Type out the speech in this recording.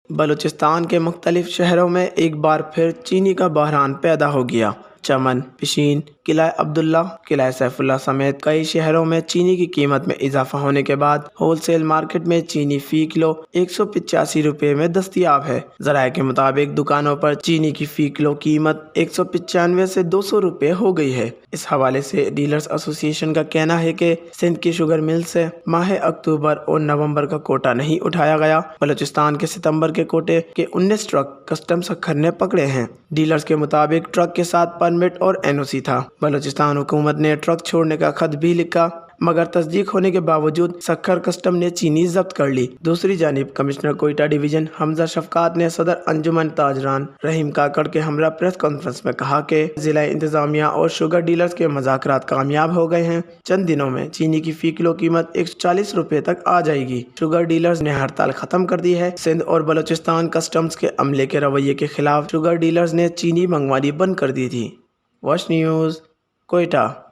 بلوچستان کے مختلف شہروں میں ایک بار پھر چینی کا بحران پیدا ہو گیا۔ چمن، پشین، قلعہ عبداللہ، قلعہ سیف اللہ سمیت کئی شہروں میں چینی کی قیمت میں اضافہ ہونے کے بعد ہول سیل مارکیٹ میں چینی فی کلو 185 روپے میں دستیاب ہے۔ ذرائع کے مطابق دکانوں پر چینی کی فی کلو قیمت 195 سے 200 روپے ہو گئی ہے۔ اس حوالے سے ڈیلرز ایسوسی ایشن کا کہنا ہے کہ سندھ کی شوگر مل سے ماہ اکتوبر اور نومبر کا کوٹا نہیں اٹھایا گیا۔ بلوچستان کے ستمبر کے کوٹے کے 19 ٹرک کسٹم سکھر نے پکڑے ہیں۔ ڈیلرز کے مطابق ٹرک کے ساتھ پرمٹ اور NOC تھا۔ بلوچستان حکومت نے ٹرک چھوڑنے کا خط بھی لکھا، مگر تصدیق ہونے کے باوجود سکھر کسٹم نے چینی ضبط کر لی۔ دوسری جانب کمشنر کوئٹہ ڈویژن حمزہ شفقات نے صدر انجمن تاجران رحیم کاکڑ کے ہمراہ پریس کانفرنس میں کہا کہ ضلع انتظامیہ اور شوگر ڈیلرز کے مذاکرات کامیاب ہو گئے ہیں۔ چند دنوں میں چینی کی فی کلو قیمت 140 روپے تک آ جائے گی۔ شوگر ڈیلرز نے ہڑتال ختم کر دی ہے۔ سندھ اور بلوچستان کسٹمز کے عملے کے رویے کے خلاف شوگر ڈیلرز نے چینی منگوانی بند کر دی تھی۔ Wash news, Quetta.